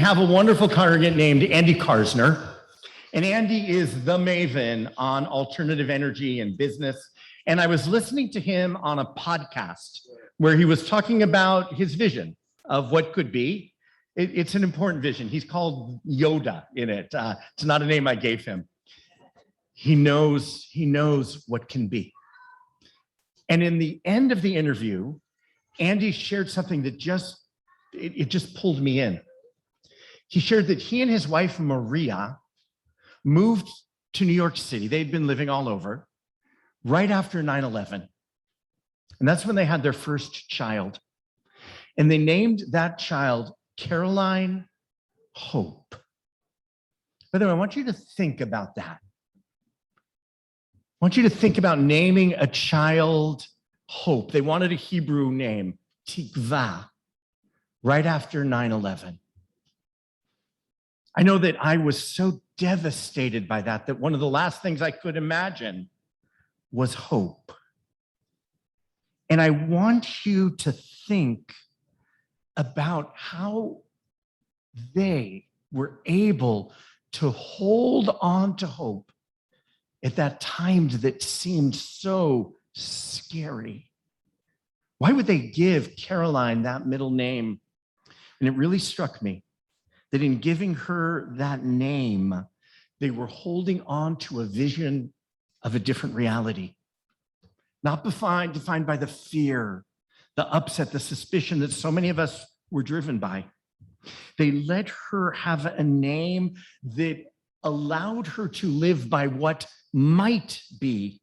Have a wonderful congregant named Andy Karsner. And Andy is the maven on alternative energy and business. And I was listening to him on a podcast where he was talking about his vision of what could be. It's an important vision. He's called Yoda in it. It's not a name I gave him. He knows what can be. And in the end of the interview, Andy shared something that just pulled me in. He shared that he and his wife, Maria, moved to New York City. They'd been living all over right after 9/11. And that's when they had their first child. And they named that child Caroline Hope. By the way, I want you to think about that. I want you to think about naming a child Hope. They wanted a Hebrew name, Tikva, right after 9/11. I know that I was so devastated by that one of the last things I could imagine was hope. And I want you to think about how they were able to hold on to hope at that time that seemed so scary. Why would they give Caroline that middle name? And it really struck me that in giving her that name, they were holding on to a vision of a different reality, not defined by the fear, the upset, the suspicion that so many of us were driven by. They let her have a name that allowed her to live by what might be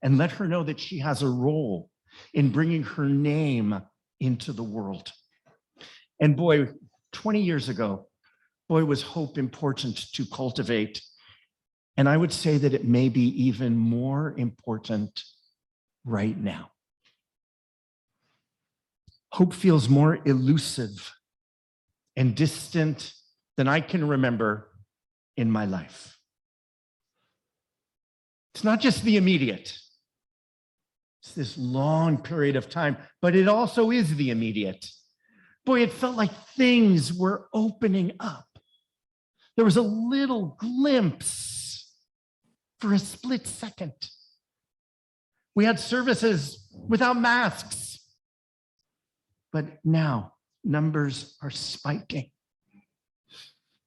and let her know that she has a role in bringing her name into the world. And boy, 20 years ago, boy, was hope important to cultivate. And I would say that it may be even more important right now. Hope feels more elusive and distant than I can remember in my life. It's not just the immediate. It's this long period of time, but it also is the immediate. Boy, it felt like things were opening up. There was a little glimpse for a split second. We had services without masks. But now numbers are spiking.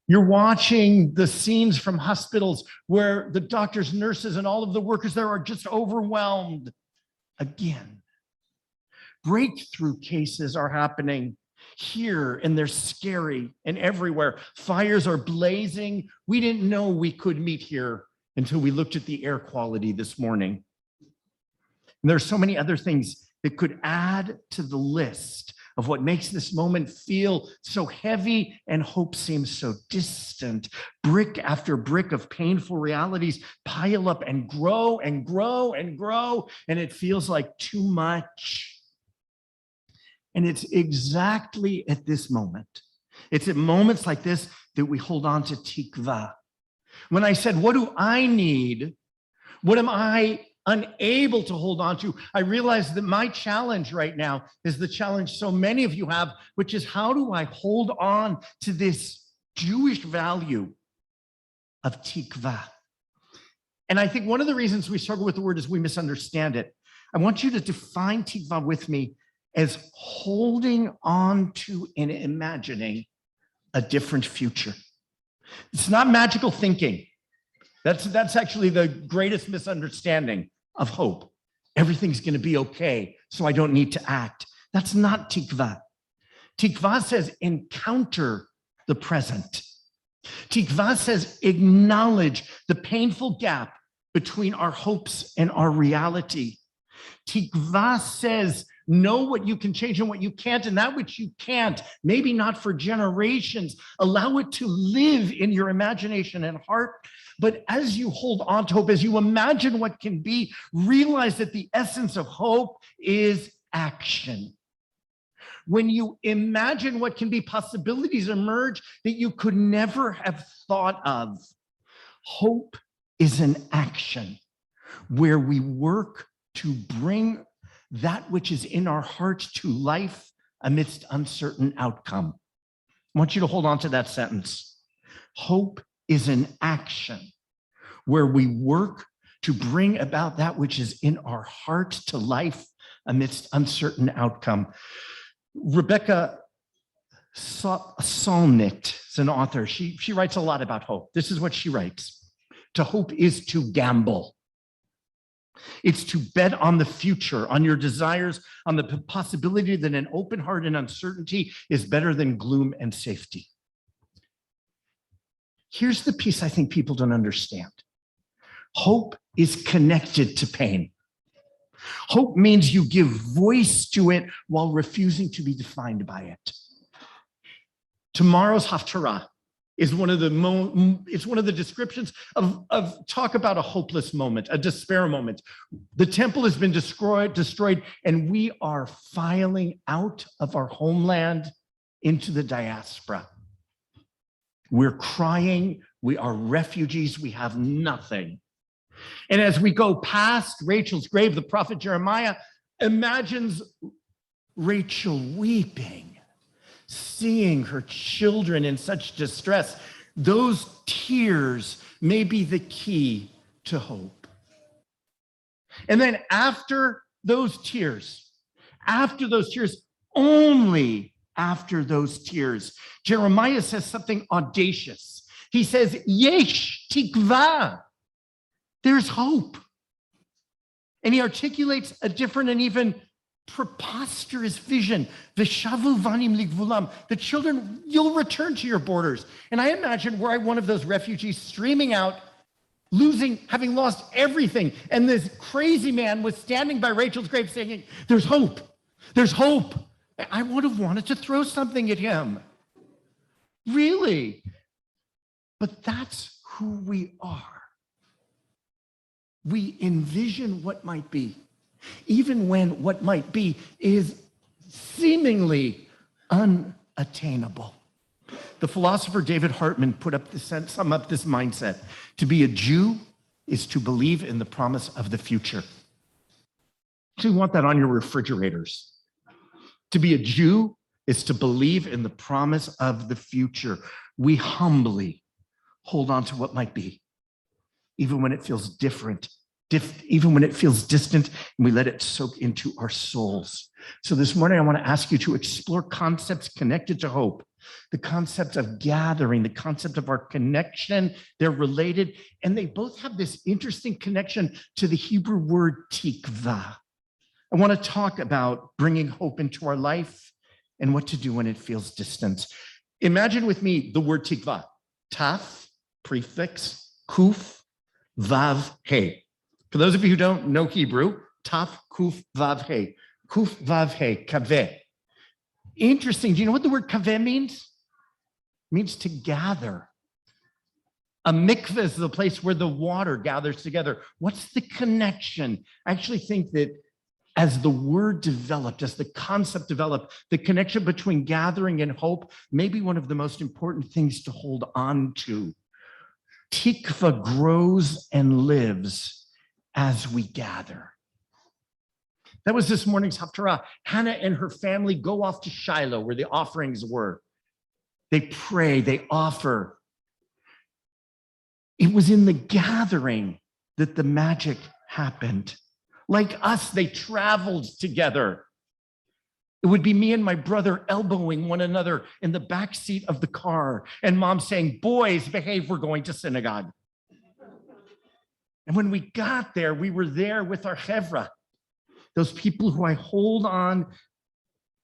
You're watching the scenes from hospitals where the doctors, nurses, and all of the workers there are just overwhelmed again. Breakthrough cases are happening here, and they're scary and everywhere. Fires are blazing. We didn't know we could meet here until we looked at the air quality this morning. And there's so many other things that could add to the list of what makes this moment feel so heavy and hope seems so distant. Brick after brick of painful realities pile up and grow and grow and grow, and it feels like too much. And it's exactly at this moment. It's at moments like this that we hold on to tikva. When I said, what do I need? What am I unable to hold on to? I realized that my challenge right now is the challenge so many of you have, which is how do I hold on to this Jewish value of tikva? And I think one of the reasons we struggle with the word is we misunderstand it. I want you to define tikva with me as holding on to and imagining a different future. It's not magical thinking. That's actually the greatest misunderstanding of hope. Everything's going to be okay, so I don't need to act. That's not tikva. Tikva says encounter the present. Tikva says acknowledge the painful gap between our hopes and our reality. Tikva says know what you can change and what you can't, and that which you can't, maybe not for generations, allow it to live in your imagination and heart. But as you hold on to hope, as you imagine what can be, realize that the essence of hope is action. When you imagine what can be, possibilities emerge that you could never have thought of. Hope is an action where we work to bring that which is in our hearts to life amidst uncertain outcome. I want you to hold on to that sentence. Hope is an action where we work to bring about that which is in our heart to life amidst uncertain outcome. Rebecca Solnit is an author. She writes a lot about hope. This is what she writes. To hope is to gamble. It's to bet on the future, on your desires, on the possibility that an open heart and uncertainty is better than gloom and safety. Here's the piece I think people don't understand. Hope is connected to pain. Hope means you give voice to it while refusing to be defined by it. Tomorrow's Haftarah is one of the descriptions of talk about a hopeless moment, a despair moment. The temple has been destroyed, and we are filing out of our homeland into the diaspora. We're crying, we are refugees, we have nothing. And as we go past Rachel's grave, the prophet Jeremiah imagines Rachel weeping, seeing her children in such distress. Those tears may be the key to hope. And then after those tears, only after those tears, Jeremiah says something audacious. He says, Yesh tikva. There's hope. And he articulates a different and even preposterous vision. V'shavu vanim ligvulam. The children, you'll return to your borders. And I imagine were I one of those refugees streaming out, having lost everything. And this crazy man was standing by Rachel's grave saying, there's hope. There's hope. I would have wanted to throw something at him. Really? But that's who we are. We envision what might be, even when what might be is seemingly unattainable. The philosopher David Hartman sum up this mindset. To be a Jew is to believe in the promise of the future. So you want that on your refrigerators. To be a Jew is to believe in the promise of the future. We humbly hold on to what might be, even when it feels different, even when it feels distant, and we let it soak into our souls. So this morning, I want to ask you to explore concepts connected to hope, the concept of gathering, the concept of our connection. They're related, and they both have this interesting connection to the Hebrew word tikva. I want to talk about bringing hope into our life and what to do when it feels distant. Imagine with me the word tikva. Taf, prefix, kuf, vav, he. For those of you who don't know Hebrew, taf, kuf, vav, he. Kuf, vav, he, kaveh. Interesting. Do you know what the word kaveh means? It means to gather. A mikveh is the place where the water gathers together. What's the connection? I actually think that as the word developed, as the concept developed, the connection between gathering and hope may be one of the most important things to hold on to. Tikva grows and lives as we gather. That was this morning's Haftarah. Hannah and her family go off to Shiloh, where the offerings were. They pray, they offer. It was in the gathering that the magic happened. Like us, they traveled together. It would be me and my brother elbowing one another in the back seat of the car, and mom saying, boys, behave, we're going to synagogue. And when we got there, we were there with our chevra, those people who I hold on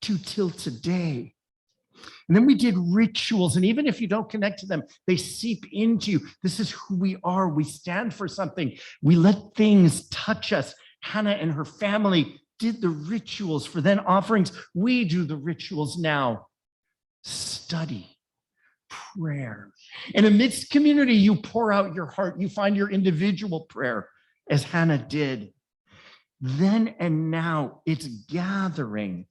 to till today. And then we did rituals, and even if you don't connect to them, they seep into you. This is who we are. We stand for something. We let things touch us. Hannah and her family did the rituals for then offerings. We do the rituals now. Study, prayer. And amidst community, you pour out your heart. You find your individual prayer, as Hannah did. Then and now, it's gathering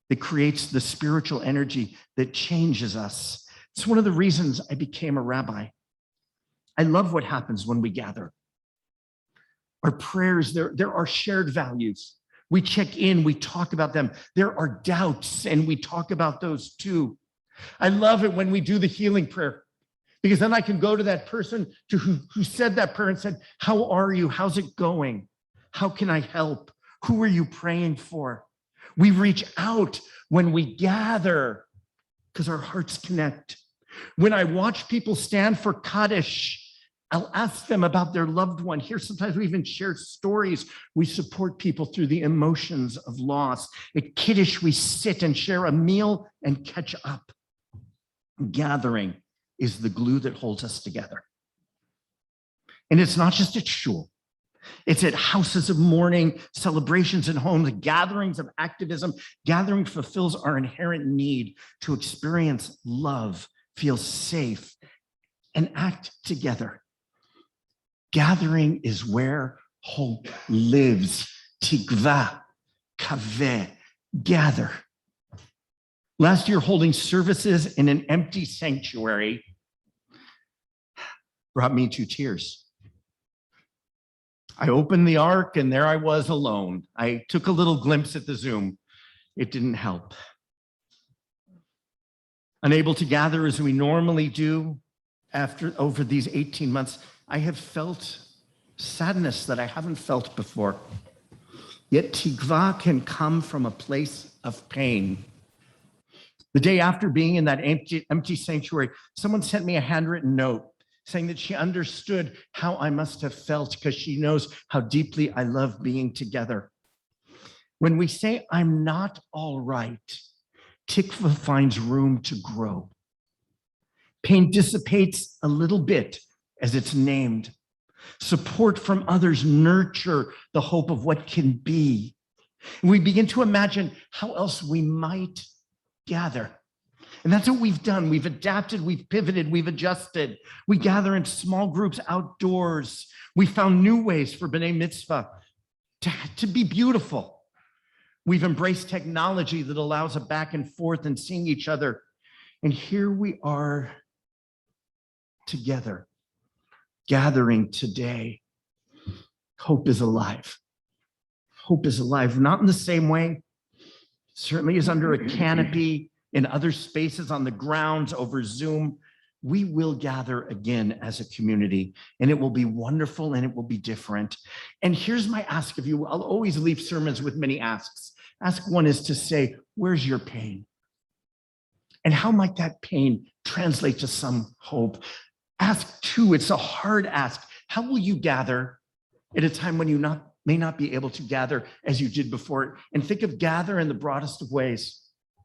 that creates the spiritual energy that changes us. It's one of the reasons I became a rabbi. I love what happens when we gather. Our prayers, there are shared values. We check in, we talk about them. There are doubts, and we talk about those too. I love it when we do the healing prayer, because then I can go to that person who said that prayer and said, how are you? How's it going? How can I help? Who are you praying for? We reach out when we gather because our hearts connect. When I watch people stand for Kaddish, I'll ask them about their loved one. Here, sometimes we even share stories. We support people through the emotions of loss. At Kiddush, we sit and share a meal and catch up. Gathering is the glue that holds us together. And it's not just at shul. It's at houses of mourning, celebrations at homes, gatherings of activism. Gathering fulfills our inherent need to experience love, feel safe, and act together. Gathering is where hope lives. Tikva, kaveh, gather. Last year, holding services in an empty sanctuary brought me to tears. I opened the ark and there I was alone. I took a little glimpse at the Zoom. It didn't help. Unable to gather as we normally do over these 18 months, I have felt sadness that I haven't felt before. Yet tikva can come from a place of pain. The day after being in that empty sanctuary, someone sent me a handwritten note saying that she understood how I must have felt because she knows how deeply I love being together. When we say, I'm not all right, tikva finds room to grow. Pain dissipates a little bit as it's named. Support from others nurture the hope of what can be. And we begin to imagine how else we might gather. And that's what we've done. We've adapted, we've pivoted, we've adjusted. We gather in small groups outdoors. We found new ways for B'nai Mitzvah to be beautiful. We've embraced technology that allows a back and forth and seeing each other. And here we are together, gathering today. Hope is alive. Hope is alive, not in the same way. Certainly is under a canopy, in other spaces, on the grounds, over Zoom. We will gather again as a community, and it will be wonderful and it will be different. And here's my ask of you. I'll always leave sermons with many asks. Ask one is to say, where's your pain? And how might that pain translate to some hope? Ask two, it's a hard ask. How will you gather at a time when you may not be able to gather as you did before? And think of gather in the broadest of ways.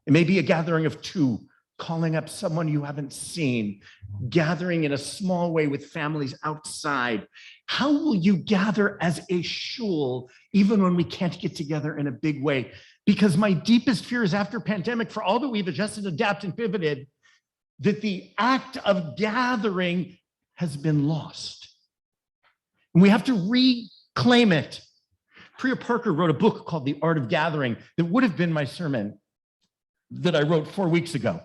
It may be a gathering of two, calling up someone you haven't seen, gathering in a small way with families outside. How will you gather as a shul, even when we can't get together in a big way? Because my deepest fear is after pandemic, for all that we've adjusted, adapted, and pivoted, that the act of gathering has been lost. And we have to reclaim it. Priya Parker wrote a book called The Art of Gathering that would have been my sermon that I wrote 4 weeks ago,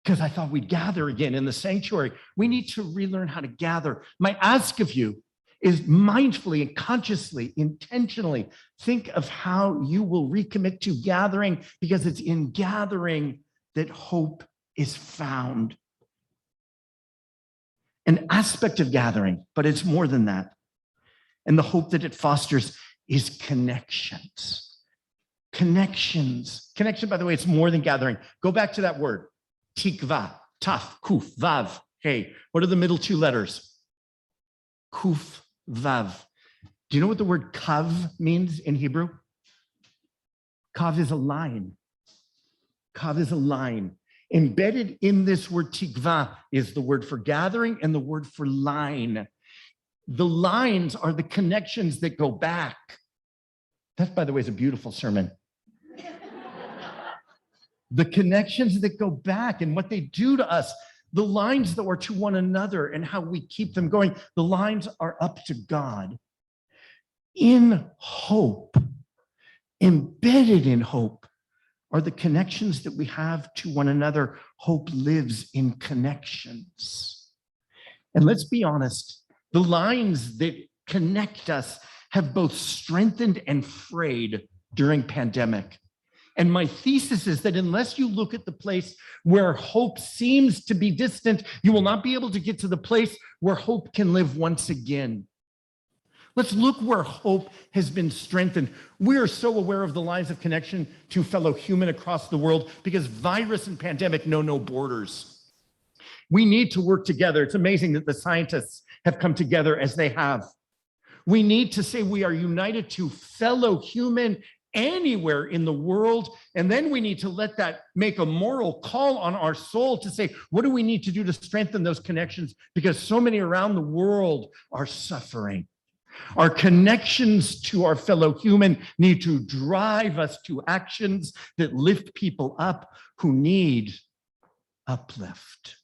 because I thought we'd gather again in the sanctuary. We need to relearn how to gather. My ask of you is mindfully and consciously, intentionally, think of how you will recommit to gathering, because it's in gathering that hope is found. An aspect of gathering, but it's more than that. And the hope that it fosters is connections. Connections. Connection, by the way, it's more than gathering. Go back to that word. Tikva, taf, kuf, vav. Hey, what are the middle two letters? Kuf, vav. Do you know what the word kav means in Hebrew? Kav is a line. Kav is a line. Embedded in this word tikva is the word for gathering and the word for line. The lines are the connections that go back. That, by the way, is a beautiful sermon. The connections that go back and what they do to us, the lines that are to one another and how we keep them going, the lines are up to God. In hope, embedded in hope, are the connections that we have to one another. Hope lives in connections. And let's be honest, the lines that connect us have both strengthened and frayed during pandemic. And my thesis is that unless you look at the place where hope seems to be distant, you will not be able to get to the place where hope can live once again. Let's look where hope has been strengthened. We are so aware of the lines of connection to fellow human across the world because virus and pandemic know no borders. We need to work together. It's amazing that the scientists have come together as they have. We need to say we are united to fellow human anywhere in the world. And then we need to let that make a moral call on our soul to say, what do we need to do to strengthen those connections? Because so many around the world are suffering. Our connections to our fellow human need to drive us to actions that lift people up who need uplift.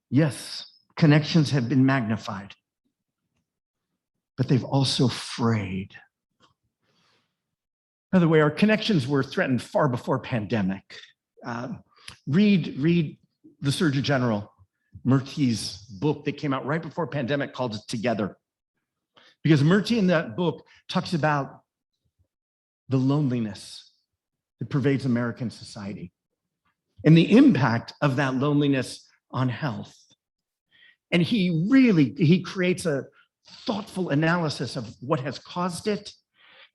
Yes, connections have been magnified, but they've also frayed. By the way, our connections were threatened far before pandemic. Read the Surgeon General Murty's book that came out right before pandemic called it Together. Because Murty in that book talks about the loneliness that pervades American society and the impact of that loneliness on health. And he creates a thoughtful analysis of what has caused it.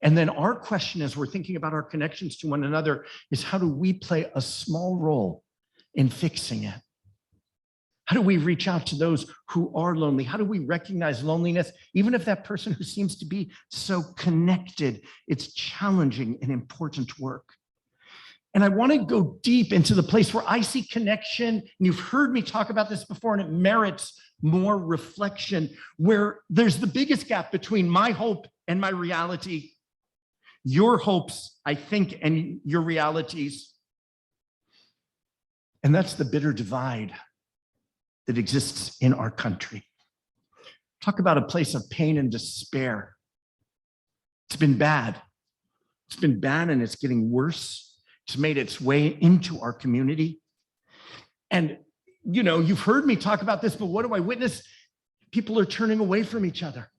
And then our question as we're thinking about our connections to one another is how do we play a small role in fixing it? How do we reach out to those who are lonely? How do we recognize loneliness? Even if that person who seems to be so connected, it's challenging and important work. And I want to go deep into the place where I see connection, and you've heard me talk about this before, and it merits more reflection, where there's the biggest gap between my hope and my reality, your hopes, I think, and your realities. And that's the bitter divide that exists in our country. Talk about a place of pain and despair. It's been bad. It's been bad and it's getting worse. It's made its way into our community. And, you know, you've heard me talk about this, but what do I witness? People are turning away from each other.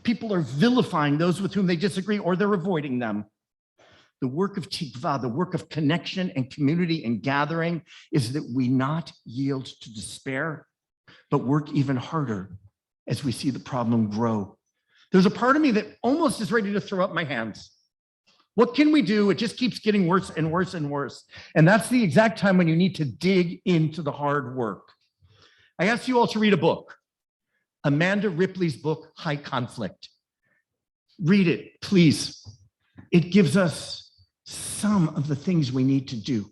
People are vilifying those with whom they disagree, or they're avoiding them. The work of tikva, the work of connection and community and gathering, is that we not yield to despair, but work even harder as we see the problem grow. There's a part of me that almost is ready to throw up my hands. What can we do? It just keeps getting worse and worse and worse. And that's the exact time when you need to dig into the hard work. I asked you all to read a book, Amanda Ripley's book, High Conflict. Read it, please. It gives us some of the things we need to do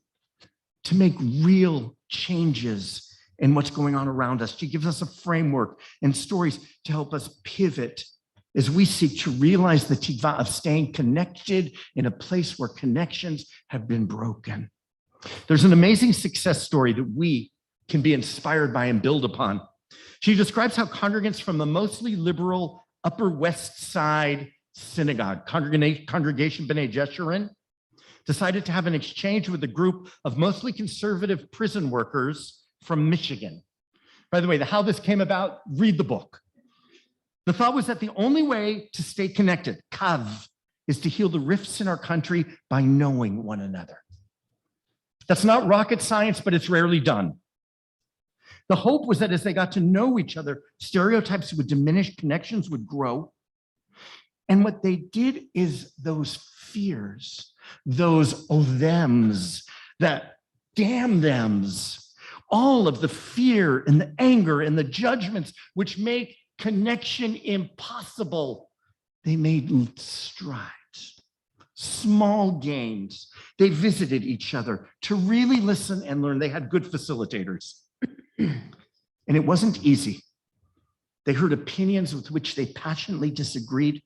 to make real changes in what's going on around us. She gives us a framework and stories to help us pivot as we seek to realize the tikva of staying connected in a place where connections have been broken. There's an amazing success story that we can be inspired by and build upon. She describes how congregants from the mostly liberal Upper West Side synagogue, Congregation B'nai Jeshurun, decided to have an exchange with a group of mostly conservative prison workers from Michigan. By the way, how this came about, read the book. The thought was that the only way to stay connected, kav, is to heal the rifts in our country by knowing one another. That's not rocket science, but it's rarely done. The hope was that as they got to know each other, stereotypes would diminish, connections would grow. And what they did is those fears, those oh thems, that damn thems, all of the fear and the anger and the judgments which make connection impossible, they made strides, small gains. They visited each other to really listen and learn. They had good facilitators. And it wasn't easy. They heard opinions with which they passionately disagreed.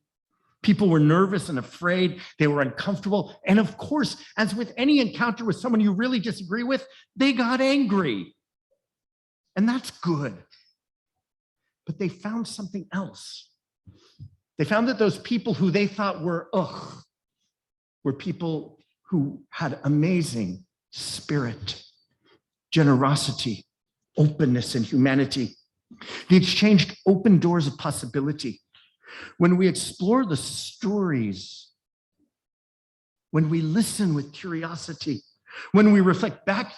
People were nervous and afraid. They were uncomfortable. And of course, as with any encounter with someone you really disagree with, they got angry. And that's good. But they found something else. They found that those people who they thought were were people who had amazing spirit, generosity, openness, and humanity. They exchanged open doors of possibility. When we explore the stories, when we listen with curiosity, when we reflect back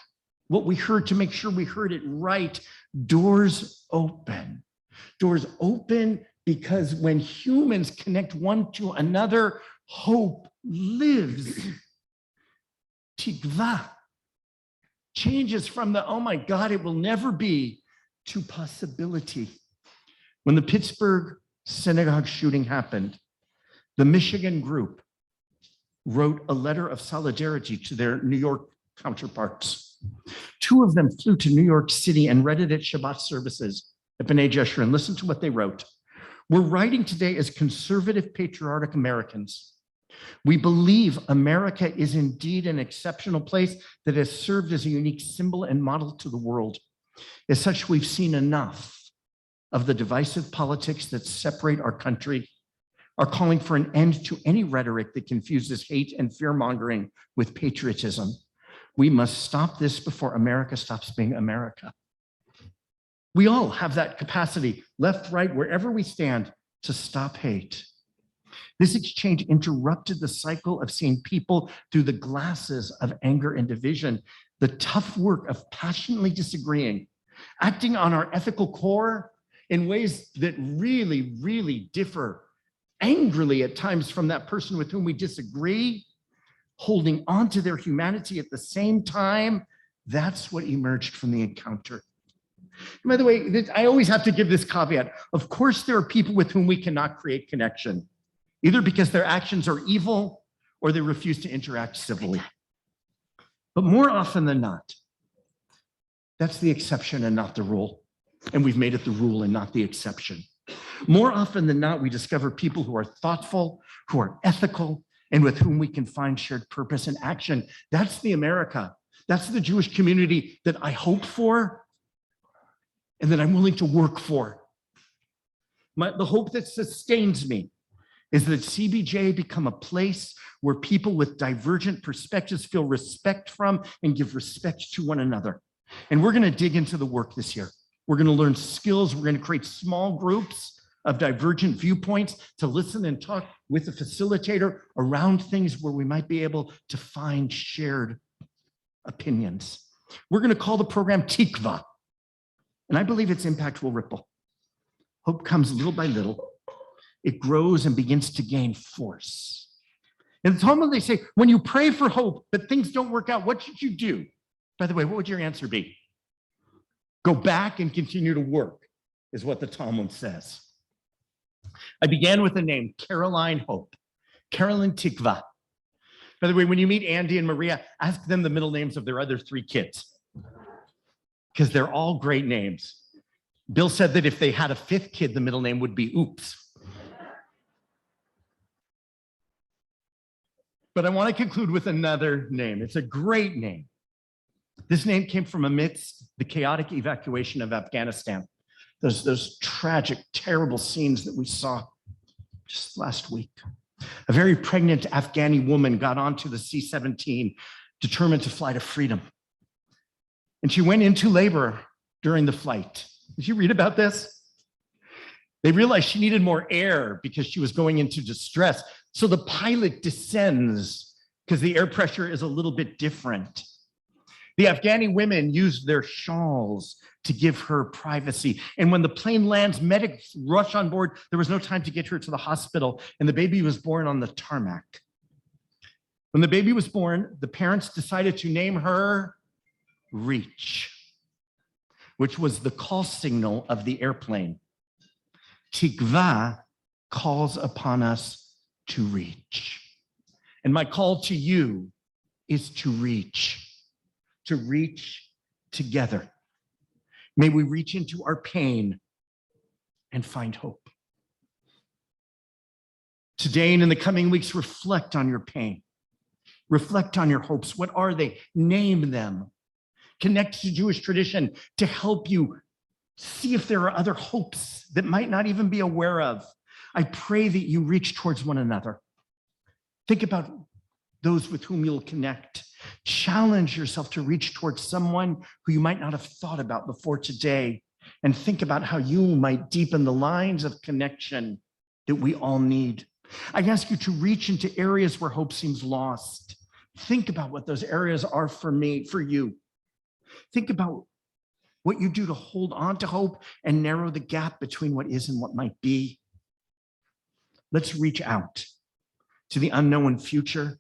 what we heard to make sure we heard it right, doors open. Doors open because when humans connect one to another, hope lives. Tikva changes from the, oh my God, it will never be, to possibility. When the Pittsburgh synagogue shooting happened, the Michigan group wrote a letter of solidarity to their New York counterparts. Two of them flew to New York City and read it at Shabbat services at B'nai Jeshurun, and listen to what they wrote. We're writing today as conservative, patriotic Americans. We believe America is indeed an exceptional place that has served as a unique symbol and model to the world. As such, we've seen enough of the divisive politics that separate our country, are calling for an end to any rhetoric that confuses hate and fear-mongering with patriotism. We must stop this before America stops being America. We all have that capacity, left, right, wherever we stand, to stop hate. This exchange interrupted the cycle of seeing people through the glasses of anger and division. The tough work of passionately disagreeing, acting on our ethical core in ways that really, really differ angrily at times from that person with whom we disagree, holding on to their humanity at the same time, that's what emerged from the encounter. And by the way, I always have to give this caveat. Of course, there are people with whom we cannot create connection, either because their actions are evil or they refuse to interact civilly. But more often than not, that's the exception and not the rule. And we've made it the rule and not the exception. More often than not, we discover people who are thoughtful, who are ethical, and with whom we can find shared purpose and action. That's the America. That's the Jewish community that I hope for and that I'm willing to work for. The hope that sustains me is that CBJ become a place where people with divergent perspectives feel respect from and give respect to one another. And we're going to dig into the work this year. We're going to learn skills. We're going to create small groups of divergent viewpoints to listen and talk with a facilitator around things where we might be able to find shared opinions. We're going to call the program Tikva, and I believe its impact will ripple. Hope comes little by little. It grows and begins to gain force. In the Talmud, they say, when you pray for hope, but things don't work out, what should you do? By the way, what would your answer be? Go back and continue to work, is what the Talmud says. I began with the name Caroline Hope, Carolyn Tikva. By the way, when you meet Andy and Maria, ask them the middle names of their other 3 kids, because they're all great names. Bill said that if they had a 5th kid, the middle name would be Oops. But I want to conclude with another name. It's a great name. This name came from amidst the chaotic evacuation of Afghanistan. Those tragic, terrible scenes that we saw just last week. A very pregnant Afghani woman got onto the C-17, determined to fly to freedom. And she went into labor during the flight. Did you read about this? They realized she needed more air because she was going into distress. So the pilot descends because the air pressure is a little bit different. The Afghani women used their shawls to give her privacy. And when the plane lands, medics rush on board. There was no time to get her to the hospital, and the baby was born on the tarmac. When the baby was born, the parents decided to name her Reach, which was the call signal of the airplane. Tikva calls upon us to reach. And my call to you is to reach together. May we reach into our pain and find hope. Today and in the coming weeks, reflect on your pain. Reflect on your hopes. What are they? Name them. Connect to Jewish tradition to help you see if there are other hopes that might not even be aware of. I pray that you reach towards one another. Think about those with whom you'll connect. Challenge yourself to reach towards someone who you might not have thought about before today, and think about how you might deepen the lines of connection that we all need. I ask you to reach into areas where hope seems lost. Think about what those areas are for me, for you. Think about what you do to hold on to hope and narrow the gap between what is and what might be. Let's reach out to the unknown future,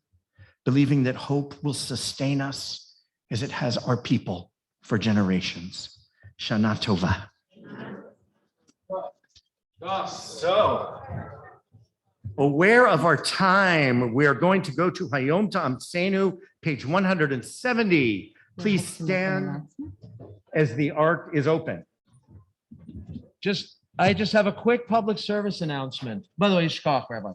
believing that hope will sustain us as it has our people for generations. Shana Tova. So, aware of our time, we are going to go to Hayom Ta'amsenu, page 170. Please stand as the ark is open. I just have a quick public service announcement. By the way, Shkach, Rabbi.